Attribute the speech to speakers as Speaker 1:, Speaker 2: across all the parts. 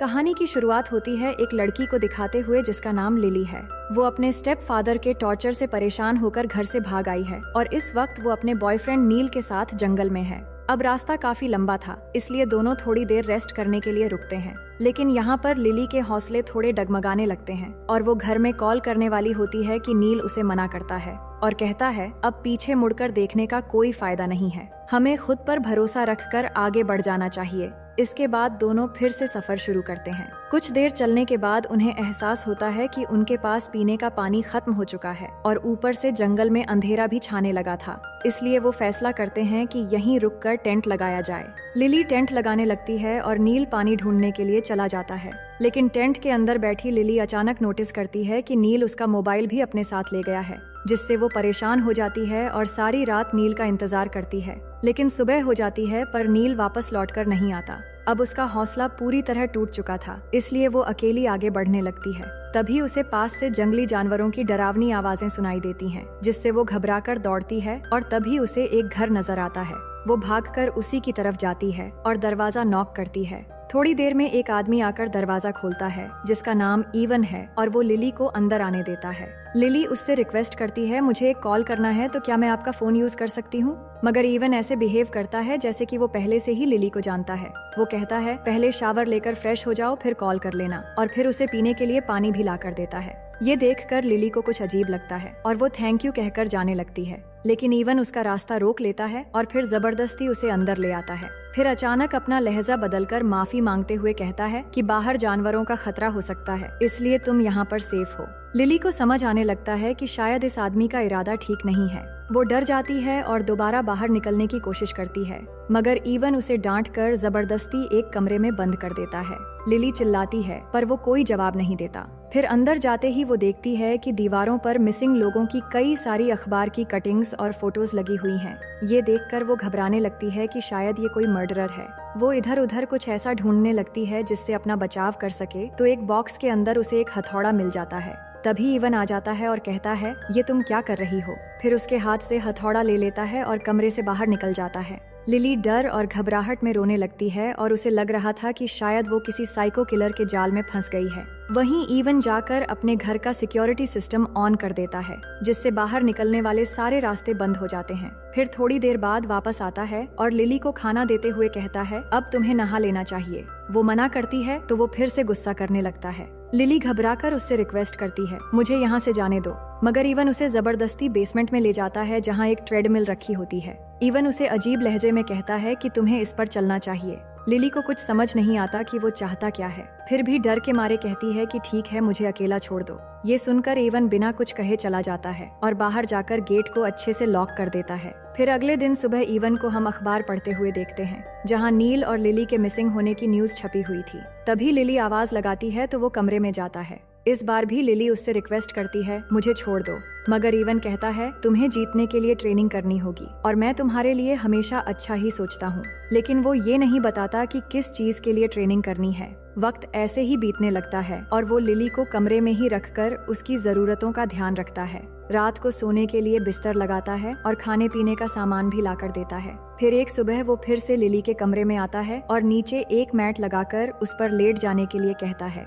Speaker 1: कहानी की शुरुआत होती है एक लड़की को दिखाते हुए जिसका नाम लिली है। वो अपने स्टेप फादर के टॉर्चर से परेशान होकर घर से भाग आई है और इस वक्त वो अपने बॉयफ्रेंड नील के साथ जंगल में है। अब रास्ता काफी लंबा था, इसलिए दोनों थोड़ी देर रेस्ट करने के लिए रुकते हैं। लेकिन यहाँ पर लिली के हौसले थोड़े डगमगाने लगते हैं और वो घर में कॉल करने वाली होती है कि नील उसे मना करता है और कहता है अब पीछे मुड़कर देखने का कोई फायदा नहीं है, हमें खुद पर भरोसा रखकर आगे बढ़ जाना चाहिए। इसके बाद दोनों फिर से सफर शुरू करते हैं। कुछ देर चलने के बाद उन्हें एहसास होता है कि उनके पास पीने का पानी खत्म हो चुका है और ऊपर से जंगल में अंधेरा भी छाने लगा था। इसलिए वो फैसला करते हैं कि यहीं रुककर टेंट लगाया जाए। लिली टेंट लगाने लगती है और नील पानी ढूंढने के लिए चला जाता है। लेकिन टेंट के अंदर बैठी लिली अचानक नोटिस करती है कि नील उसका मोबाइल भी अपने साथ ले गया है, जिससे वो परेशान हो जाती है और सारी रात नील का इंतजार करती है। लेकिन सुबह हो जाती है पर नील वापस लौटकर नहीं आता। अब उसका हौसला पूरी तरह टूट चुका था, इसलिए वो अकेली आगे बढ़ने लगती है। तभी उसे पास से जंगली जानवरों की डरावनी आवाजें सुनाई देती हैं, जिससे वो घबराकर दौड़ती है और तभी उसे एक घर नजर आता है। वो भागकर उसी की तरफ जाती है और दरवाजा नॉक करती है। थोड़ी देर में एक आदमी आकर दरवाजा खोलता है जिसका नाम इवन है और वो लिली को अंदर आने देता है। लिली उससे रिक्वेस्ट करती है, मुझे एक कॉल करना है तो क्या मैं आपका फोन यूज कर सकती हूँ? मगर इवन ऐसे बिहेव करता है जैसे कि वो पहले से ही लिली को जानता है। वो कहता है पहले शावर लेकर फ्रेश हो जाओ फिर कॉल कर लेना, और फिर उसे पीने के लिए पानी भी ला कर देता है। ये देखकर लिली को कुछ अजीब लगता है और वो थैंक यू कहकर जाने लगती है। लेकिन इवन उसका रास्ता रोक लेता है और फिर जबरदस्ती उसे अंदर ले आता है। फिर अचानक अपना लहजा बदलकर माफी मांगते हुए कहता है कि बाहर जानवरों का खतरा हो सकता है, इसलिए तुम यहाँ पर सेफ हो। लिली को समझ आने लगता है कि शायद इस आदमी का इरादा ठीक नहीं है। वो डर जाती है और दोबारा बाहर निकलने की कोशिश करती है, मगर इवन उसे डांटकर जबरदस्ती एक कमरे में बंद कर देता है। लिली चिल्लाती है पर वो कोई जवाब नहीं देता। फिर अंदर जाते ही वो देखती है कि दीवारों पर मिसिंग लोगों की कई सारी अखबार की कटिंग्स और फोटोज लगी हुई हैं। ये देखकर वो घबराने लगती है कि शायद ये कोई मर्डरर है। वो इधर उधर कुछ ऐसा ढूंढने लगती है जिससे अपना बचाव कर सके, तो एक बॉक्स के अंदर उसे एक हथौड़ा मिल जाता है। तभी इवन आ जाता है और कहता है ये तुम क्या कर रही हो? फिर उसके हाथ से हथौड़ा ले लेता है और कमरे से बाहर निकल जाता है। लिली डर और घबराहट में रोने लगती है और उसे लग रहा था कि शायद वो किसी साइको किलर के जाल में फंस गई है। वहीं इवन जाकर अपने घर का सिक्योरिटी सिस्टम ऑन कर देता है, जिससे बाहर निकलने वाले सारे रास्ते बंद हो जाते हैं। फिर थोड़ी देर बाद वापस आता है और लिली को खाना देते हुए कहता है अब तुम्हें नहा लेना चाहिए। वो मना करती है तो वो फिर से गुस्सा करने लगता है। लिली घबराकर उससे रिक्वेस्ट करती है मुझे यहाँ से जाने दो, मगर इवन उसे जबरदस्ती बेसमेंट में ले जाता है जहाँ एक ट्रेडमिल रखी होती है। इवन उसे अजीब लहजे में कहता है कि तुम्हें इस पर चलना चाहिए। लिली को कुछ समझ नहीं आता कि वो चाहता क्या है, फिर भी डर के मारे कहती है कि ठीक है मुझे अकेला छोड़ दो। ये सुनकर इवन बिना कुछ कहे चला जाता है और बाहर जाकर गेट को अच्छे से लॉक कर देता है। फिर अगले दिन सुबह इवन को हम अखबार पढ़ते हुए देखते हैं, जहां नील और लिली के मिसिंग होने की न्यूज छपी हुई थी। तभी लिली आवाज लगाती है तो वो कमरे में जाता है। इस बार भी लिली उससे रिक्वेस्ट करती है मुझे छोड़ दो, मगर इवन कहता है तुम्हें जीतने के लिए ट्रेनिंग करनी होगी और मैं तुम्हारे लिए हमेशा अच्छा ही सोचता हूँ। लेकिन वो ये नहीं बताता कि किस चीज के लिए ट्रेनिंग करनी है। वक्त ऐसे ही बीतने लगता है और वो लिली को कमरे में ही रखकर उसकी जरूरतों का ध्यान रखता है। रात को सोने के लिए बिस्तर लगाता है और खाने पीने का सामान भी लाकर देता है। फिर एक सुबह वो फिर से लिली के कमरे में आता है और नीचे एक मैट लगाकर उस पर लेट जाने के लिए कहता है।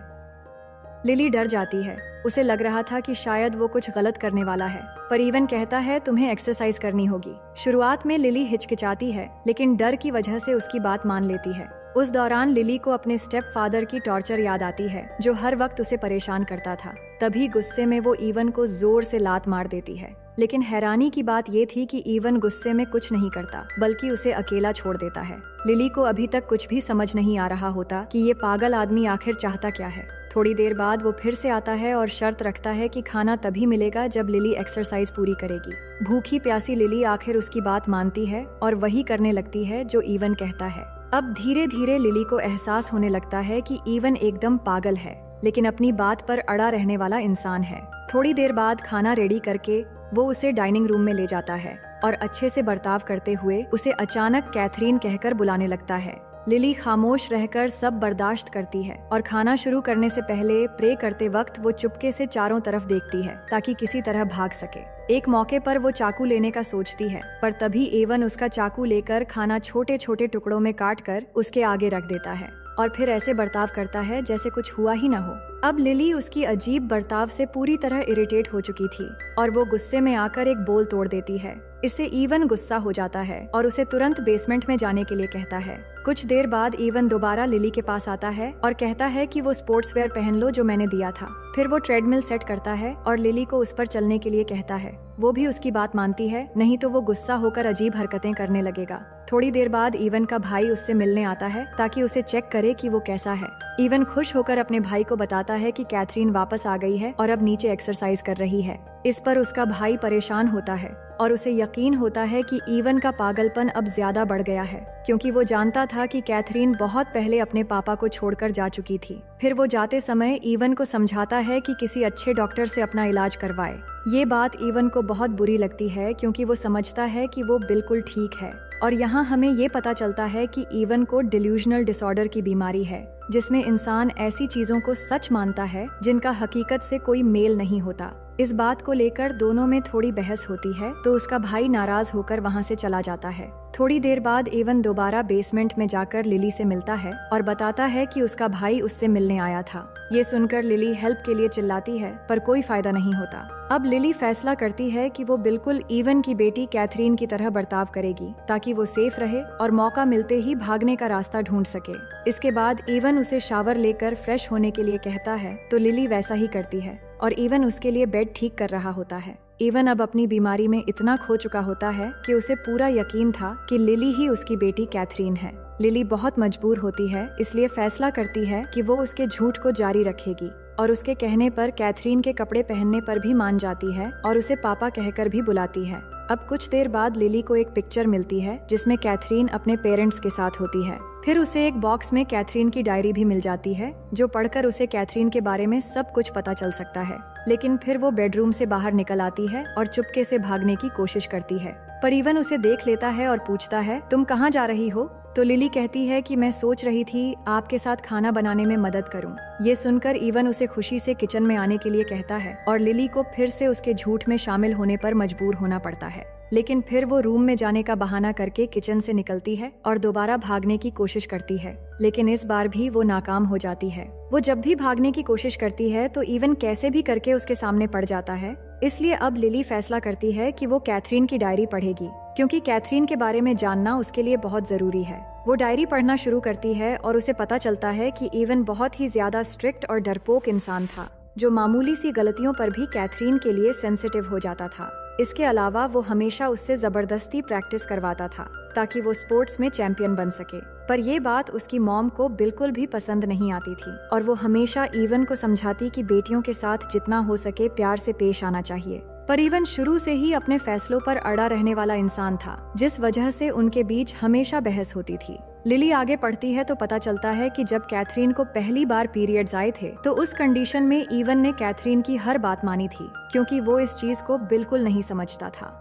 Speaker 1: लिली डर जाती है, उसे लग रहा था कि शायद वो कुछ गलत करने वाला है, पर इवन कहता है तुम्हें एक्सरसाइज करनी होगी। शुरुआत में लिली हिचकिचाती है, लेकिन डर की वजह से उसकी बात मान लेती है। उस दौरान लिली को अपने स्टेप फादर की टॉर्चर याद आती है, जो हर वक्त उसे परेशान करता था। तभी गुस्से में वो इवन को जोर से लात मार देती है। लेकिन हैरानी की बात ये थी कि इवन गुस्से में कुछ नहीं करता, बल्कि उसे अकेला छोड़ देता है। लिली को अभी तक कुछ भी समझ नहीं आ रहा होता कि ये पागल आदमी आखिर चाहता क्या है। थोड़ी देर बाद वो फिर से आता है और शर्त रखता है कि खाना तभी मिलेगा जब लिली एक्सरसाइज पूरी करेगी। भूखी प्यासी लिली आखिर उसकी बात मानती है और वही करने लगती है जो इवन कहता है। अब धीरे धीरे लिली को एहसास होने लगता है कि इवन एकदम पागल है, लेकिन अपनी बात पर अड़ा रहने वाला इंसान है। थोड़ी देर बाद खाना रेडी करके वो उसे डाइनिंग रूम में ले जाता है और अच्छे से बर्ताव करते हुए उसे अचानक कैथरीन कहकर बुलाने लगता है। लिली खामोश रहकर सब बर्दाश्त करती है और खाना शुरू करने से पहले प्रे करते वक्त वो चुपके से चारों तरफ देखती है ताकि किसी तरह भाग सके। एक मौके पर वो चाकू लेने का सोचती है, पर तभी एवन उसका चाकू लेकर खाना छोटे छोटे टुकड़ों में काट कर उसके आगे रख देता है। और फिर ऐसे बर्ताव करता है जैसे कुछ हुआ ही न हो। अब लिली उसकी अजीब बर्ताव से पूरी तरह इरिटेट हो चुकी थी और वो गुस्से में आकर एक बोल तोड़ देती है। इससे इवन गुस्सा हो जाता है और उसे तुरंत बेसमेंट में जाने के लिए कहता है। कुछ देर बाद इवन दोबारा लिली के पास आता है और कहता है कि वो स्पोर्ट्स वेयर पहन लो जो मैंने दिया था। फिर वो ट्रेडमिल सेट करता है और लिली को उस पर चलने के लिए कहता है। वो भी उसकी बात मानती है, नहीं तो वो गुस्सा होकर अजीब हरकतें करने लगेगा। थोड़ी देर बाद इवन का भाई उससे मिलने आता है ताकि उसे चेक करे कि वो कैसा है। इवन खुश होकर अपने भाई को बताता है कि कैथरीन वापस आ गई है और अब नीचे एक्सरसाइज कर रही है। इस पर उसका भाई परेशान होता है और उसे यकीन होता है कि इवन का पागलपन अब ज्यादा बढ़ गया है, क्योंकि वो जानता था कि कैथरीन बहुत पहले अपने पापा को छोड़कर जा चुकी थी। फिर वो जाते समय इवन को समझाता है कि किसी अच्छे डॉक्टर से अपना इलाज करवाए। ये बात इवन को बहुत बुरी लगती है क्योंकि वो समझता है कि वो बिल्कुल ठीक है। और यहाँ हमें ये पता चलता है कि इवन को डिल्यूजनल डिसऑर्डर की बीमारी है, जिसमें इंसान ऐसी चीजों को सच मानता है जिनका हकीकत से कोई मेल नहीं होता। इस बात को लेकर दोनों में थोड़ी बहस होती है तो उसका भाई नाराज होकर वहाँ से चला जाता है। थोड़ी देर बाद इवन दोबारा बेसमेंट में जाकर लिली से मिलता है और बताता है कि उसका भाई उससे मिलने आया था। ये सुनकर लिली हेल्प के लिए चिल्लाती है पर कोई फायदा नहीं होता। अब लिली फैसला करती है कि वो बिल्कुल इवन की बेटी कैथरीन की तरह बर्ताव करेगी ताकि वो सेफ रहे और मौका मिलते ही भागने का रास्ता ढूंढ सके। इसके बाद इवन उसे शावर लेकर फ्रेश होने के लिए कहता है तो लिली वैसा ही करती है और इवन उसके लिए बेड ठीक कर रहा होता है। इवन अब अपनी बीमारी में इतना खो चुका होता है कि उसे पूरा यकीन था कि लिली ही उसकी बेटी कैथरीन है। लिली बहुत मजबूर होती है, इसलिए फैसला करती है कि वो उसके झूठ को जारी रखेगी और उसके कहने पर कैथरीन के कपड़े पहनने पर भी मान जाती है और उसे पापा कहकर भी बुलाती है। अब कुछ देर बाद लिली को एक पिक्चर मिलती है जिसमें कैथरीन अपने पेरेंट्स के साथ होती है। फिर उसे एक बॉक्स में कैथरीन की डायरी भी मिल जाती है जो पढ़कर उसे कैथरीन के बारे में सब कुछ पता चल सकता है। लेकिन फिर वो बेडरूम से बाहर निकल आती है और चुपके से भागने की कोशिश करती है, पर इवन उसे देख लेता है और पूछता है तुम कहाँ जा रही हो? तो लिली कहती है कि मैं सोच रही थी आपके साथ खाना बनाने में मदद करूं। ये सुनकर इवन उसे खुशी से किचन में आने के लिए कहता है और लिली को फिर से उसके झूठ में शामिल होने पर मजबूर होना पड़ता है। लेकिन फिर वो रूम में जाने का बहाना करके किचन से निकलती है और दोबारा भागने की कोशिश करती है, लेकिन इस बार भी वो नाकाम हो जाती है। वो जब भी भागने की कोशिश करती है तो इवन कैसे भी करके उसके सामने पड़ जाता है। इसलिए अब लिली फैसला करती है कि वो कैथरीन की डायरी पढ़ेगी, क्योंकि कैथरीन के बारे में जानना उसके लिए बहुत जरूरी है। वो डायरी पढ़ना शुरू करती है और उसे पता चलता है कि इवन बहुत ही ज्यादा स्ट्रिक्ट और डरपोक इंसान था, जो मामूली सी गलतियों पर भी कैथरीन के लिए सेंसिटिव हो जाता था। इसके अलावा वो हमेशा उससे जबरदस्ती प्रैक्टिस करवाता था ताकि वो स्पोर्ट्स में चैंपियन बन सके। पर ये बात उसकी मॉम को बिल्कुल भी पसंद नहीं आती थी और वो हमेशा इवन को समझाती कि बेटियों के साथ जितना हो सके प्यार से पेश आना चाहिए। पर इवन शुरू से ही अपने फैसलों पर अड़ा रहने वाला इंसान था, जिस वजह से उनके बीच हमेशा बहस होती थी। लिली आगे पढ़ती है तो पता चलता है कि जब कैथरीन को पहली बार पीरियड्स आए थे तो उस कंडीशन में इवन ने कैथरीन की हर बात मानी थी, क्योंकि वो इस चीज को बिल्कुल नहीं समझता था।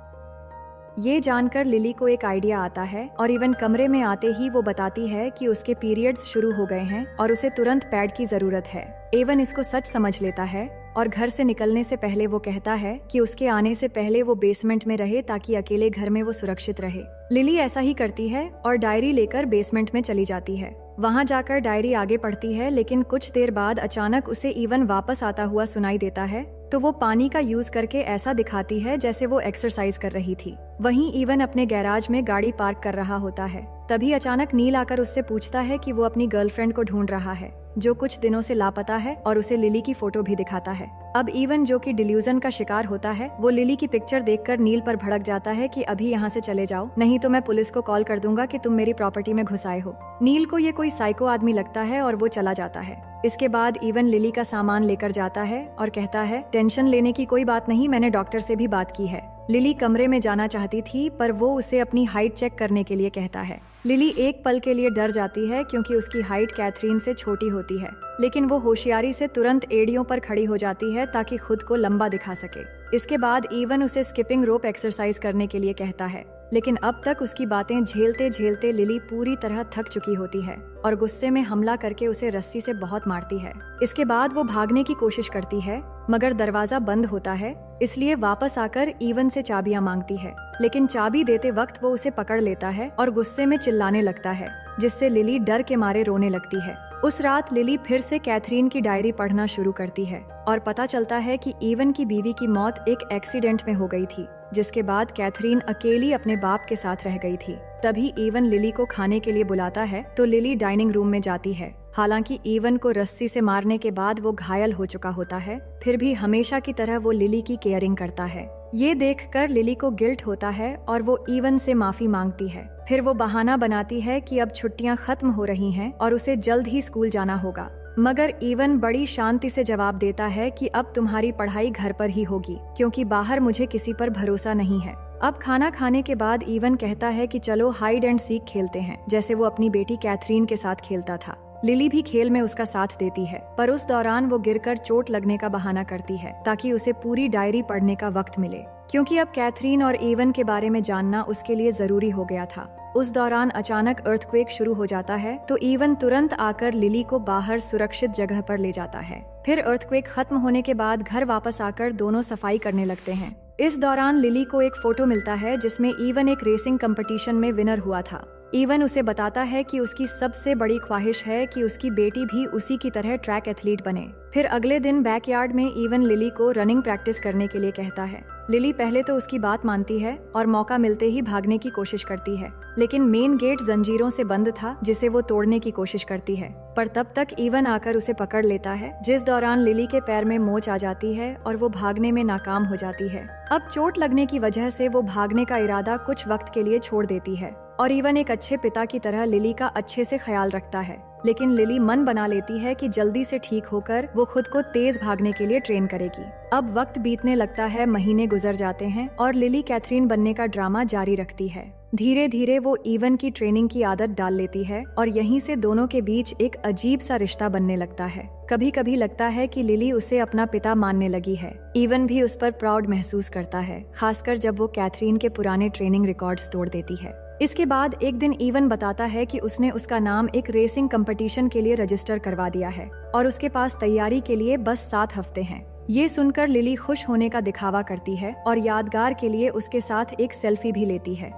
Speaker 1: ये जानकर लिली को एक आइडिया आता है और इवन कमरे में आते ही वो बताती है कि उसके पीरियड्स शुरू हो गए हैं और उसे तुरंत पैड की जरूरत है। इवन इसको सच समझ लेता है और घर से निकलने से पहले वो कहता है कि उसके आने से पहले वो बेसमेंट में रहे ताकि अकेले घर में वो सुरक्षित रहे। लिली ऐसा ही करती है और डायरी लेकर बेसमेंट में चली जाती है। वहाँ जाकर डायरी आगे पढ़ती है, लेकिन कुछ देर बाद अचानक उसे इवन वापस आता हुआ सुनाई देता है तो वो पानी का यूज करके ऐसा दिखाती है जैसे वो एक्सरसाइज कर रही थी। वहीं इवन अपने गैराज में गाड़ी पार्क कर रहा होता है। तभी अचानक नील आकर उससे पूछता है कि वो अपनी गर्लफ्रेंड को ढूंढ रहा है जो कुछ दिनों से लापता है और उसे लिली की फोटो भी दिखाता है। अब इवन जो कि डिल्यूजन का शिकार होता है वो लिली की पिक्चर देखकर नील पर भड़क जाता है कि अभी यहाँ से चले जाओ, नहीं तो मैं पुलिस को कॉल कर दूंगा कि तुम मेरी प्रॉपर्टी में घुस आए हो। नील को ये कोई साइको आदमी लगता है और वो चला जाता है। इसके बाद इवन लिली का सामान लेकर जाता है और कहता है टेंशन लेने की कोई बात नहीं, मैंने डॉक्टर से भी बात की है। लिली कमरे में जाना चाहती थी पर वो उसे अपनी हाइट चेक करने के लिए कहता है। लिली एक पल के लिए डर जाती है क्योंकि उसकी हाइट कैथरीन से छोटी होती है, लेकिन वो होशियारी से तुरंत एड़ियों पर खड़ी हो जाती है ताकि खुद को लंबा दिखा सके। इसके बाद इवन उसे स्किपिंग रोप एक्सरसाइज करने के लिए कहता है। लेकिन अब तक उसकी बातें झेलते झेलते लिली पूरी तरह थक चुकी होती है और गुस्से में हमला करके उसे रस्सी से बहुत मारती है। इसके बाद वो भागने की कोशिश करती है, मगर दरवाजा बंद होता है, इसलिए वापस आकर इवन से चाबियां मांगती है। लेकिन चाबी देते वक्त वो उसे पकड़ लेता है और गुस्से में चिल्लाने लगता है, जिससे लिली डर के मारे रोने लगती है। उस रात लिली फिर से कैथरीन की डायरी पढ़ना शुरू करती है और पता चलता है कि इवन की बीवी की मौत एक एक्सीडेंट में हो गई थी, जिसके बाद कैथरीन अकेली अपने बाप के साथ रह गई थी। तभी इवन लिली को खाने के लिए बुलाता है तो लिली डाइनिंग रूम में जाती है। हालांकि इवन को रस्सी से मारने के बाद वो घायल हो चुका होता है, फिर भी हमेशा की तरह वो लिली की केयरिंग करता है। ये देखकर लिली को गिल्ट होता है और वो इवन से माफी मांगती है। फिर वो बहाना बनाती है कि अब छुट्टियां खत्म हो रही हैं और उसे जल्द ही स्कूल जाना होगा, मगर इवन बड़ी शांति से जवाब देता है कि अब तुम्हारी पढ़ाई घर पर ही होगी, क्योंकि बाहर मुझे किसी पर भरोसा नहीं है। अब खाना खाने के बाद इवन कहता है कि चलो हाइड एंड सीक खेलते हैं, जैसे वो अपनी बेटी कैथरीन के साथ खेलता था। लिली भी खेल में उसका साथ देती है, पर उस दौरान वो गिरकर चोट लगने का बहाना करती है ताकि उसे पूरी डायरी पढ़ने का वक्त मिले, क्योंकि अब कैथरीन और इवन के बारे में जानना उसके लिए जरूरी हो गया था। उस दौरान अचानक अर्थक्वेक शुरू हो जाता है तो इवन तुरंत आकर लिली को बाहर सुरक्षित जगह पर ले जाता है। फिर अर्थक्वेक खत्म होने के बाद घर वापस आकर दोनों सफाई करने लगते हैं। इस दौरान लिली को एक फोटो मिलता है जिसमें इवन एक रेसिंग कंपटीशन में विनर हुआ था। इवन उसे बताता है कि उसकी सबसे बड़ी ख्वाहिश है कि उसकी बेटी भी उसी की तरह ट्रैक एथलीट बने। फिर अगले दिन बैकयार्ड में इवन लिली को रनिंग प्रैक्टिस करने के लिए कहता है। लिली पहले तो उसकी बात मानती है और मौका मिलते ही भागने की कोशिश करती है, लेकिन मेन गेट जंजीरों से बंद था जिसे वो तोड़ने की कोशिश करती है, पर तब तक इवन आकर उसे पकड़ लेता है, जिस दौरान लिली के पैर में मोच आ जाती है और वो भागने में नाकाम हो जाती है। अब चोट लगने की वजह से वो भागने का इरादा कुछ वक्त के लिए छोड़ देती है और इवन एक अच्छे पिता की तरह लिली का अच्छे से ख्याल रखता है। लेकिन लिली मन बना लेती है कि जल्दी से ठीक होकर वो खुद को तेज भागने के लिए ट्रेन करेगी। अब वक्त बीतने लगता है, महीने गुजर जाते हैं और लिली कैथरीन बनने का ड्रामा जारी रखती है। धीरे धीरे वो इवन की ट्रेनिंग की आदत डाल लेती है और यहीं से दोनों के बीच एक अजीब सा रिश्ता बनने लगता है। कभी कभी लगता है कि लिली उसे अपना पिता मानने लगी है। इवन भी उस पर प्राउड महसूस करता है, खासकर जब वो कैथरीन के पुराने ट्रेनिंग रिकॉर्ड्स तोड़ देती है। इसके बाद एक दिन इवन बताता है कि उसने उसका नाम एक रेसिंग कंपटीशन के लिए रजिस्टर करवा दिया है और उसके पास तैयारी के लिए बस 7 हफ्ते हैं। ये सुनकर लिली खुश होने का दिखावा करती है और यादगार के लिए उसके साथ एक सेल्फी भी लेती है।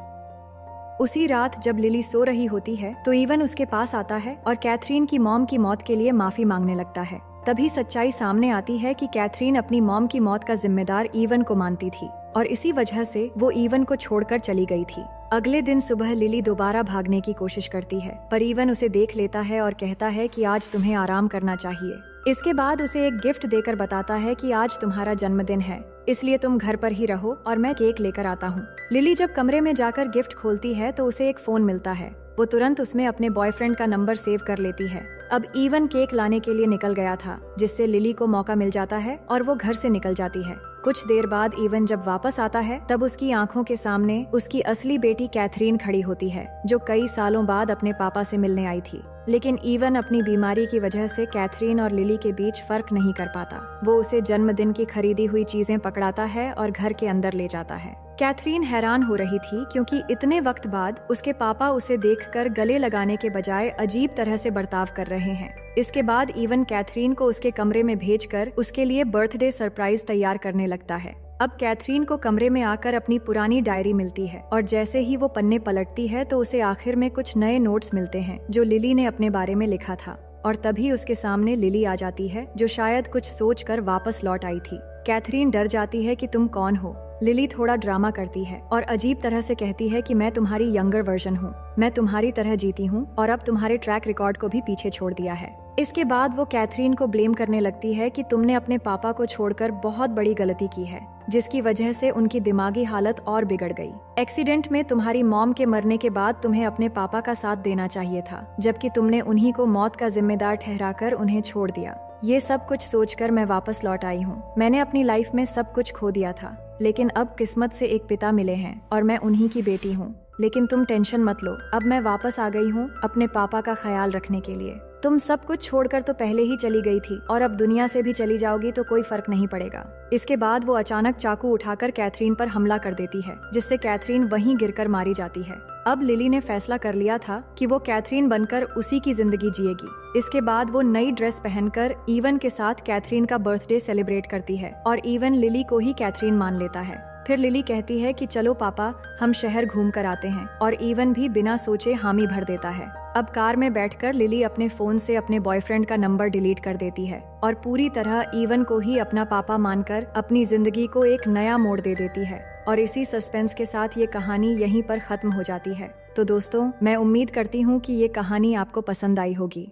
Speaker 1: उसी रात जब लिली सो रही होती है तो इवन उसके पास आता है और कैथरीन की मॉम की मौत के लिए माफी मांगने लगता है। तभी सच्चाई सामने आती है कि कैथरीन अपनी मॉम की मौत का जिम्मेदार इवन को मानती थी और इसी वजह से वो इवन को छोड़कर चली गई थी। अगले दिन सुबह लिली दोबारा भागने की कोशिश करती है, पर इवन उसे देख लेता है और कहता है कि आज तुम्हें आराम करना चाहिए। इसके बाद उसे एक गिफ्ट देकर बताता है कि आज तुम्हारा जन्मदिन है, इसलिए तुम घर पर ही रहो और मैं केक लेकर आता हूँ। लिली जब कमरे में जाकर गिफ्ट खोलती है तो उसे एक फोन मिलता है। वो तुरंत उसमें अपने बॉयफ्रेंड का नंबर सेव कर लेती है। अब इवन केक लाने के लिए निकल गया था, जिससे लिली को मौका मिल जाता है और वो घर से निकल जाती है। कुछ देर बाद इवन जब वापस आता है तब उसकी आंखों के सामने उसकी असली बेटी कैथरीन खड़ी होती है, जो कई सालों बाद अपने पापा से मिलने आई थी। लेकिन इवन अपनी बीमारी की वजह से कैथरीन और लिली के बीच फर्क नहीं कर पाता। वो उसे जन्मदिन की खरीदी हुई चीजें पकड़ाता है और घर के अंदर ले जाता है। कैथरीन हैरान हो रही थी क्योंकि इतने वक्त बाद उसके पापा उसे देखकर गले लगाने के बजाय अजीब तरह से बर्ताव कर रहे हैं। इसके बाद इवन कैथरीन को उसके कमरे में भेजकर उसके लिए बर्थडे सरप्राइज तैयार करने लगता है। अब कैथरीन को कमरे में आकर अपनी पुरानी डायरी मिलती है और जैसे ही वो पन्ने पलटती है तो उसे आखिर में कुछ नए नोट्स मिलते हैं जो लिली ने अपने बारे में लिखा था। और तभी उसके सामने लिली आ जाती है, जो शायद कुछ सोचकर वापस लौट आई थी। कैथरीन डर जाती है कि तुम कौन हो। लिली थोड़ा ड्रामा करती है और अजीब तरह से कहती है कि मैं तुम्हारी यंगर वर्जन हूँ, मैं तुम्हारी तरह जीती हूँ और अब तुम्हारे ट्रैक रिकॉर्ड को भी पीछे छोड़ दिया है। इसके बाद वो कैथरीन को ब्लेम करने लगती है कि तुमने अपने पापा को छोड़कर बहुत बड़ी गलती की है, जिसकी वजह से उनकी दिमागी हालत और बिगड़ गई। एक्सीडेंट में तुम्हारी मॉम के मरने के बाद तुम्हें अपने पापा का साथ देना चाहिए था, जबकि तुमने उन्हीं को मौत का जिम्मेदार ठहराकर उन्हें छोड़ दिया। ये सब कुछ सोचकर मैं वापस लौट आई हूँ। मैंने अपनी लाइफ में सब कुछ खो दिया था, लेकिन अब किस्मत से एक पिता मिले हैं और मैं उन्हीं की बेटी हूँ। लेकिन तुम टेंशन मत लो, अब मैं वापस आ गई हूँ अपने पापा का ख्याल रखने के लिए। तुम सब कुछ छोड़कर तो पहले ही चली गई थी और अब दुनिया से भी चली जाओगी तो कोई फर्क नहीं पड़ेगा। इसके बाद वो अचानक चाकू उठाकर कैथरीन पर हमला कर देती है, जिससे कैथरीन वहीं गिरकर मारी जाती है। अब लिली ने फैसला कर लिया था कि वो कैथरीन बनकर उसी की जिंदगी जिएगी। इसके बाद वो नई ड्रेस पहनकर ईवन के साथ कैथरीन का बर्थडे सेलिब्रेट करती है और ईवन लिली को ही कैथरीन मान लेता है। फिर लिली कहती है कि चलो पापा, हम शहर घूम कर आते हैं, और ईवन भी बिना सोचे हामी भर देता है। अब कार में बैठकर लिली अपने फोन से अपने बॉयफ्रेंड का नंबर डिलीट कर देती है और पूरी तरह ईवन को ही अपना पापा मानकर अपनी जिंदगी को एक नया मोड़ दे देती है। और इसी सस्पेंस के साथ ये कहानी यहीं पर खत्म हो जाती है। तो दोस्तों, मैं उम्मीद करती हूँ कि ये कहानी आपको पसंद आई होगी।